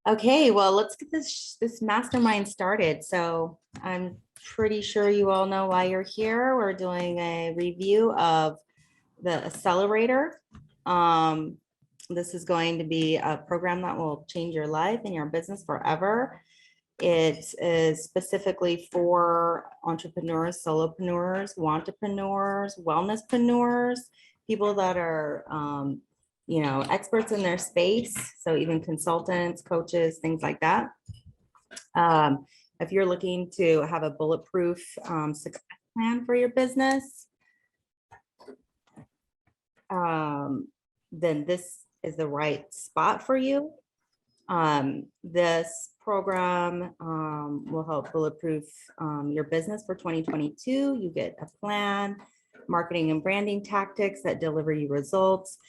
Okay, well, let's get this mastermind started. So I'm pretty sure you all know why you're here. We're doing a review of the Accelerator. This is going to be a program that will change your life and your business forever. It is specifically for entrepreneurs, solopreneurs, wantrepreneurs, wellnesspreneurs, people that are experts in their space. So even consultants, coaches, things like that. If you're looking to have a bulletproof success plan for your business, then this is the right spot for you. This program will help bulletproof your business for 2022. You get a plan, marketing and branding tactics that deliver you results,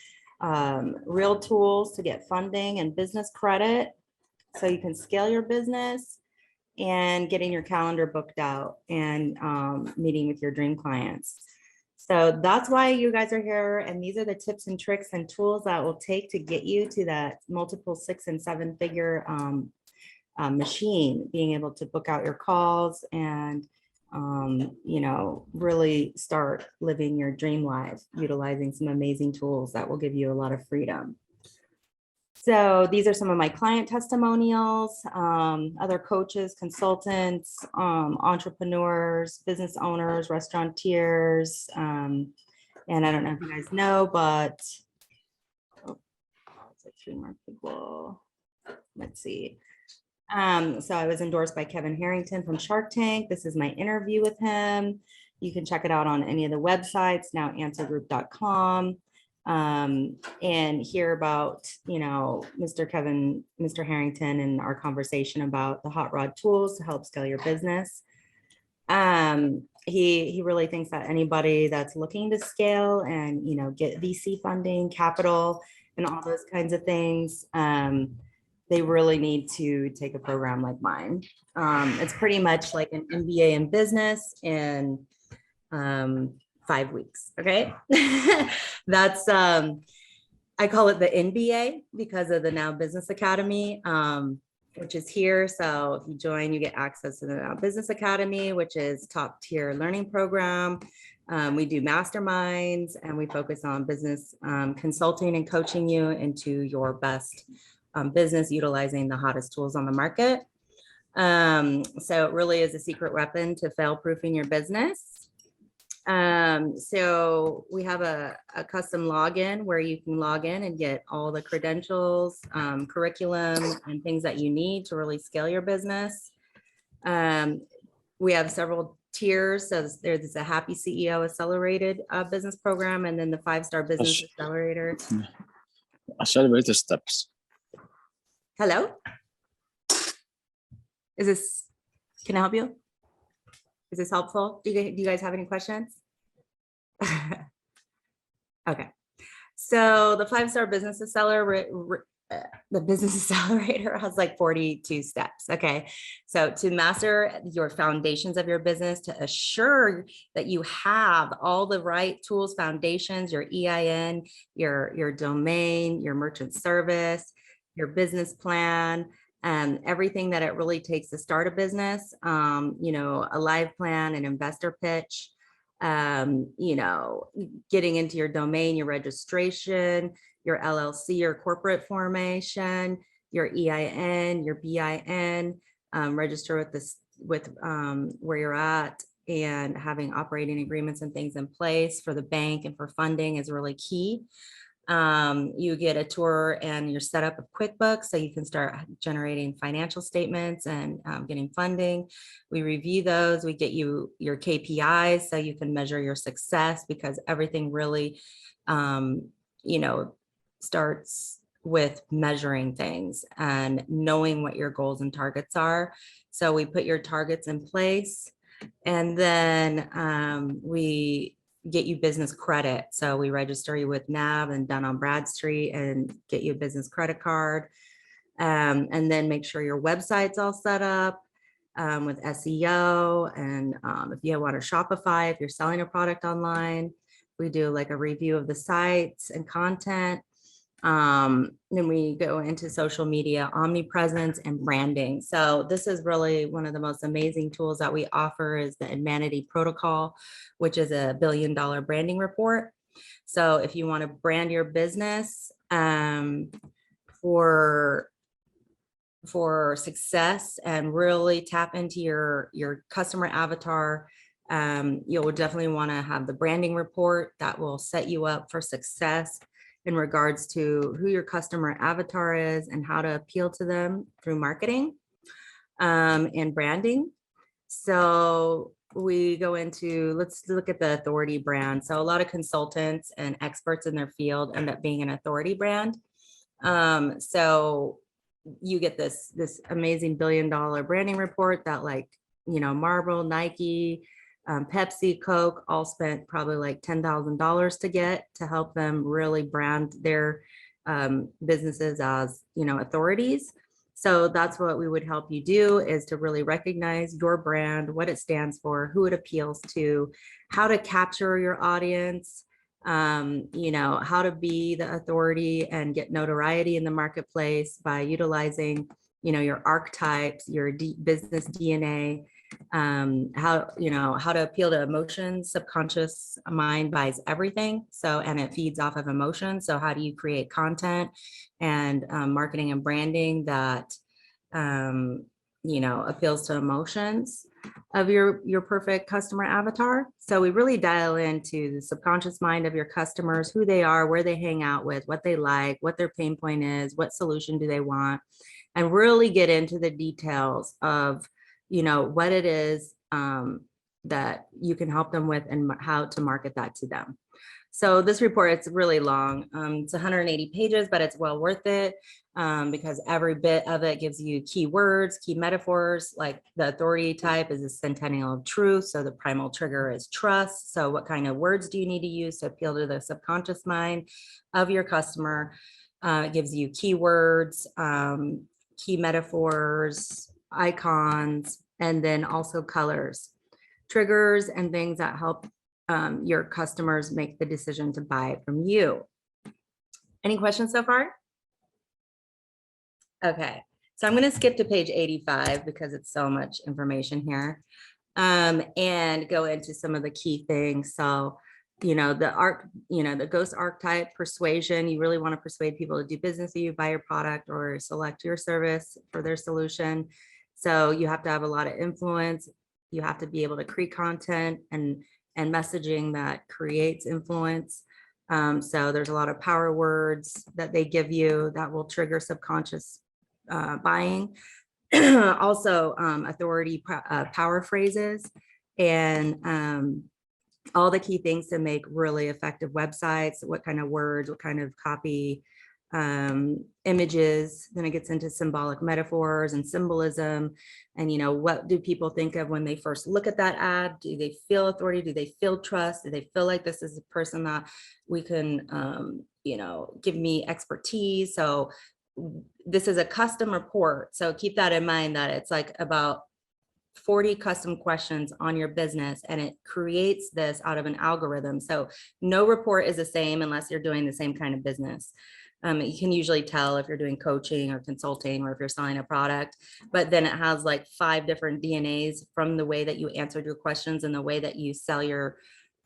real tools to get funding and business credit so you can scale your business, and getting your calendar booked out and meeting with your dream clients. So that's why you guys are here. And these are the tips and tricks and tools that will take to get you to that multiple 6- and 7-figure machine, being able to book out your calls and, really start living your dream life, utilizing some amazing tools that will give you a lot of freedom. So these are some of my client testimonials, other coaches, consultants, entrepreneurs, business owners, restaurateurs. And I don't know if you guys know, but it's like 3 more people. Let's see. So I was endorsed by Kevin Harrington from Shark Tank. This is my interview with him. You can check it out on any of the websites, nowanswergroup.com. And hear about, Mr. Harrington and our conversation about the hot rod tools to help scale your business. He really thinks that anybody that's looking to scale and, get VC funding, capital, and all those kinds of things, they really need to take a program like mine. It's pretty much like an MBA in business in 5 weeks. Okay. That's, I call it the NBA because of the Now Business Academy, which is here. So if you join, you get access to the Now Business Academy, which is top tier learning program. We do masterminds and we focus on business consulting and coaching you into your best business, utilizing the hottest tools on the market. So it really is a secret weapon to fail proofing your business. So we have a custom login where you can log in and get all the credentials, curriculum, and things that you need to really scale your business. We have several tiers. So there's a Happy CEO Accelerated business program, and then the 5-star Business Accelerator. Accelerator steps. Hello? Can I help you? Is this helpful? Do you guys have any questions? Okay. So the 5-star Business Accelerator, the Business Accelerator has like 42 steps. Okay. So to master your foundations of your business, to assure that you have all the right tools, foundations, your EIN, your domain, your merchant service, your business plan, and everything that it really takes to start a business, a live plan, an investor pitch, getting into your domain, your registration, your LLC, your corporate formation, your EIN, your BIN, register with where you're at, and having operating agreements and things in place for the bank and for funding is really key. You get a tour and your setup of QuickBooks so you can start generating financial statements and getting funding. We review those. We get you your KPIs so you can measure your success, because everything really, starts with measuring things and knowing what your goals and targets are. So we put your targets in place, and then we get you business credit. So we register you with NAB and Dun on Bradstreet and get you a business credit card. And then make sure your website's all set up with SEO. And if you want to Shopify, if you're selling a product online, we do like a review of the sites and content. Then we go into social media, omnipresence, and branding. So this is really one of the most amazing tools that we offer is the Humanity Protocol, which is a $1 billion branding report. So if you want to brand your business for success and really tap into your customer avatar, you'll definitely want to have the branding report that will set you up for success in regards to who your customer avatar is and how to appeal to them through marketing and branding. So we go into, let's look at the authority brand. So a lot of consultants and experts in their field end up being an authority brand. So you get this amazing $1 billion branding report that, like, Marlboro, Nike, Pepsi, Coke all spent probably like $10,000 to get to help them really brand their businesses as, authorities. So that's what we would help you do, is to really recognize your brand, what it stands for, who it appeals to, how to capture your audience, how to be the authority and get notoriety in the marketplace by utilizing, your archetypes, your business DNA, how to appeal to emotions. Subconscious mind buys everything. So, and it feeds off of emotions. So how do you create content and marketing and branding that, appeals to emotions of your perfect customer avatar? So we really dial into the subconscious mind of your customers, who they are, where they hang out with, what they like, what their pain point is, what solution do they want, and really get into the details of, what it is that you can help them with and how to market that to them. So this report, it's really long. It's 180 pages, but it's well worth it because every bit of it gives you keywords, key metaphors. Like the authority type is a centennial of truth. So the primal trigger is trust. So what kind of words do you need to use to appeal to the subconscious mind of your customer? It gives you keywords, key metaphors, icons, and then also colors, triggers, and things that help your customers make the decision to buy from you. Any questions so far? Okay, so I'm going to skip to page 85 because it's so much information here, and go into some of the key things. So, the ghost archetype, persuasion. You really want to persuade people to do business with you, buy your product, or select your service for their solution. So you have to have a lot of influence. You have to be able to create content and messaging that creates influence. So there's a lot of power words that they give you that will trigger subconscious buying. Also, authority power phrases and all the key things to make really effective websites. What kind of words, what kind of copy, images. Then it gets into symbolic metaphors and symbolism. And, what do people think of when they first look at that ad? Do they feel authority? Do they feel trust? Do they feel like this is a person that we can, give me expertise? So this is a custom report. So keep that in mind, that it's like about 40 custom questions on your business, and it creates this out of an algorithm. So no report is the same unless you're doing the same kind of business. You can usually tell if you're doing coaching or consulting or if you're selling a product, but then it has like 5 different DNAs from the way that you answered your questions and the way that you sell your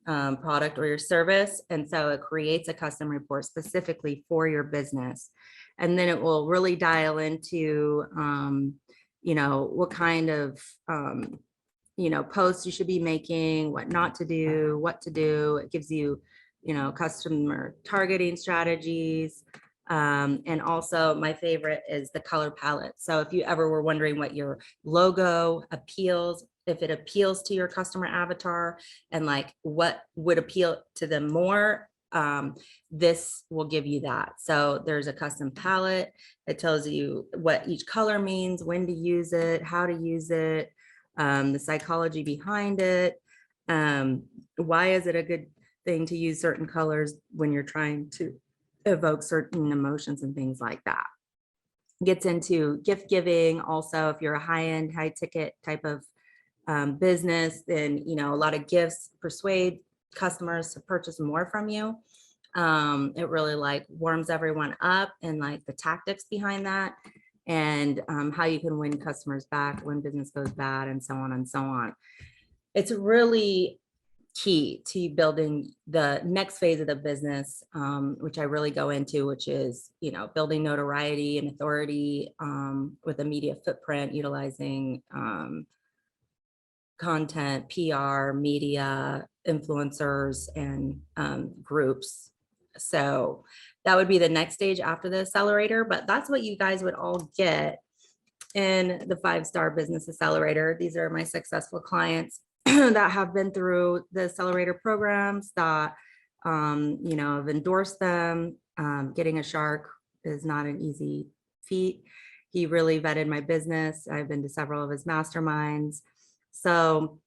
product or your service. And so it creates a custom report specifically for your business. And then it will really dial into, what kind of, posts you should be making, what not to do, what to do. It gives you, customer targeting strategies. And also my favorite is the color palette. So if you ever were wondering what your logo appeals, if it appeals to your customer avatar and like what would appeal to them more, this will give you that. So there's a custom palette. It tells you what each color means, when to use it, how to use it, the psychology behind it. Why is it a good thing to use certain colors when you're trying to evoke certain emotions and things like that. Gets into gift giving. Also, if you're a high-end, high-ticket type of business, then a lot of gifts persuade customers to purchase more from you. It really like warms everyone up and like the tactics behind that, and how you can win customers back when business goes bad, and so on and so on. It's really key to building the next phase of the business, which I really go into, which is, building notoriety and authority with a media footprint, utilizing content, PR, media, influencers, and groups. So that would be the next stage after the accelerator, but that's what you guys would all get in the 5-star business accelerator. These are my successful clients that have been through the accelerator programs that, have endorsed them. Getting a shark is not an easy feat. He really vetted my business. I've been to several of his masterminds. So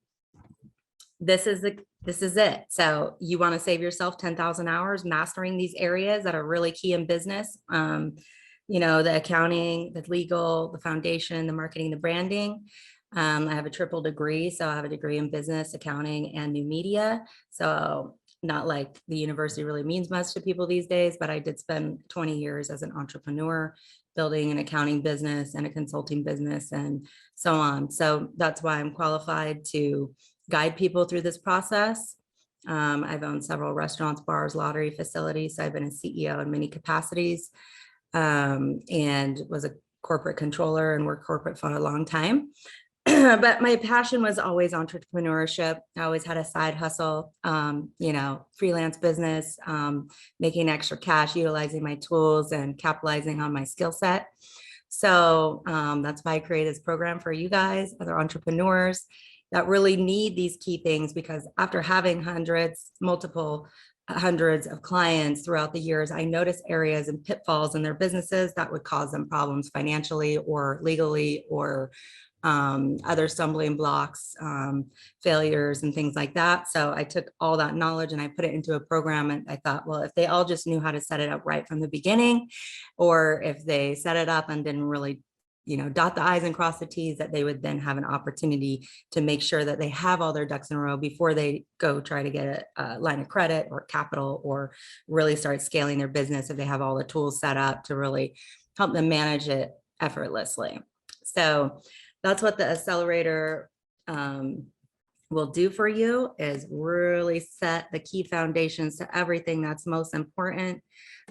this is it. So you want to save yourself 10,000 hours mastering these areas that are really key in business. The accounting, the legal, the foundation, the marketing, the branding. I have a triple degree. So I have a degree in business, accounting, and new media. So not like the university really means much to people these days, but I did spend 20 years as an entrepreneur building an accounting business and a consulting business and so on. So that's why I'm qualified to guide people through this process. I've owned several restaurants, bars, lottery facilities. So I've been a CEO in many capacities, and was a corporate controller and worked corporate for a long time. But my passion was always entrepreneurship. I always had a side hustle, freelance business, making extra cash, utilizing my tools and capitalizing on my skill set. So that's why I created this program for you guys, other entrepreneurs that really need these key things, because after having multiple hundreds of clients throughout the years, I noticed areas and pitfalls in their businesses that would cause them problems financially or legally, or other stumbling blocks, failures and things like that. So I took all that knowledge and I put it into a program, and I thought, well, if they all just knew how to set it up right from the beginning, or if they set it up and didn't really dot the I's and cross the T's, that they would then have an opportunity to make sure that they have all their ducks in a row before they go try to get a line of credit or capital, or really start scaling their business, if they have all the tools set up to really help them manage it effortlessly. So that's what the accelerator will do for you, is really set the key foundations to everything that's most important.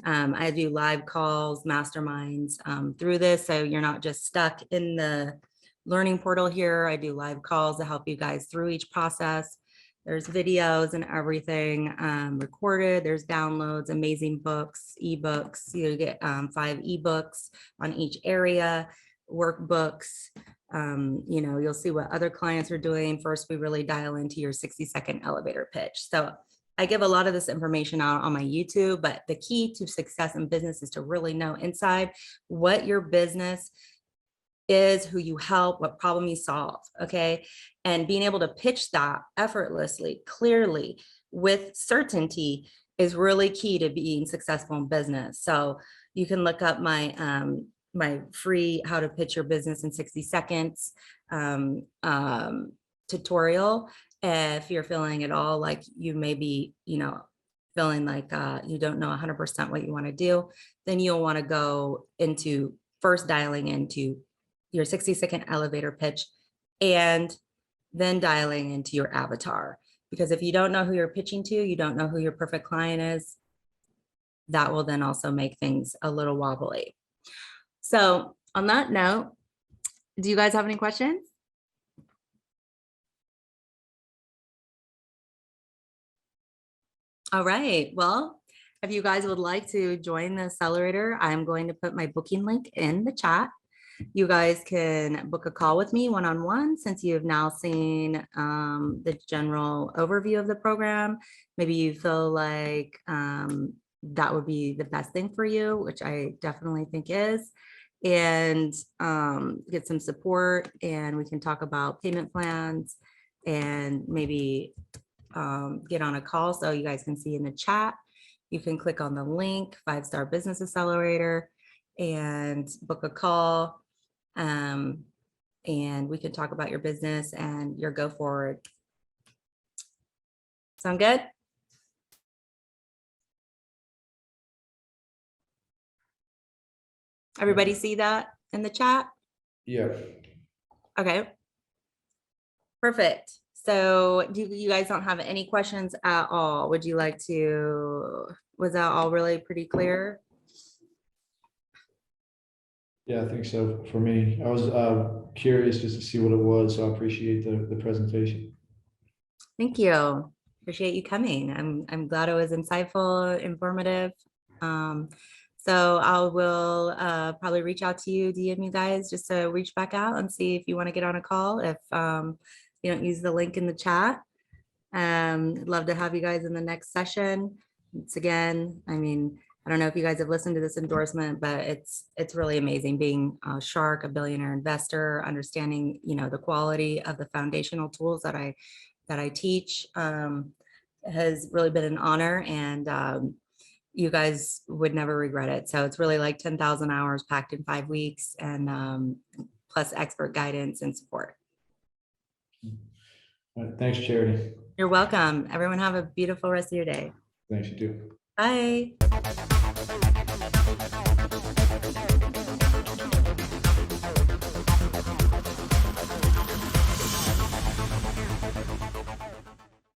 I do live calls, masterminds through this. So you're not just stuck in the learning portal here. I do live calls to help you guys through each process. There's videos and everything recorded. There's downloads, amazing books, ebooks. You get 5 ebooks on each area, workbooks. You'll see what other clients are doing. First, we really dial into your 60-second elevator pitch. So I give a lot of this information out on my YouTube, but the key to success in business is to really know inside what your business is, who you help, what problem you solve. Okay. And being able to pitch that effortlessly, clearly, with certainty is really key to being successful in business. So you can look up my free How to Pitch Your Business in 60 Seconds tutorial. If you're feeling at all like you may be, feeling like you don't know 100% what you want to do, then you'll want to go into first dialing into your 60-second elevator pitch, and then dialing into your avatar. Because if you don't know who you're pitching to, you don't know who your perfect client is, that will then also make things a little wobbly. So on that note, do you guys have any questions? All right. Well, if you guys would like to join the accelerator, I'm going to put my booking link in the chat. You guys can book a call with me one-on-one, since you have now seen the general overview of the program. Maybe you feel like that would be the best thing for you, which I definitely think is, and get some support, and we can talk about payment plans, and maybe get on a call so you guys can see in the chat. You can click on the link, 5-Star Business Accelerator, and book a call. And we can talk about your business and your go forward. Sound good? Everybody see that in the chat? Yeah. Okay. Perfect. So do you guys don't have any questions at all? Would you like to, was that all really pretty clear? Yeah, I think so. For me, I was curious just to see what it was, so I appreciate the presentation. Thank you. Appreciate you coming. I'm glad it was insightful, informative. So I will probably reach out to you, DM you guys, just to reach back out and see if you want to get on a call. If you don't use the link in the chat, I'd love to have you guys in the next session. It's again, I mean, I don't know if you guys have listened to this endorsement, but it's really amazing being a shark, a billionaire investor, understanding, you know, the quality of the foundational tools that I teach has really been an honor, and you guys would never regret it. So it's really like 10,000 hours packed in 5 weeks, and plus expert guidance and support. All right, thanks, Charity. You're welcome. Everyone have a beautiful rest of your day. Thanks, you too. Bye.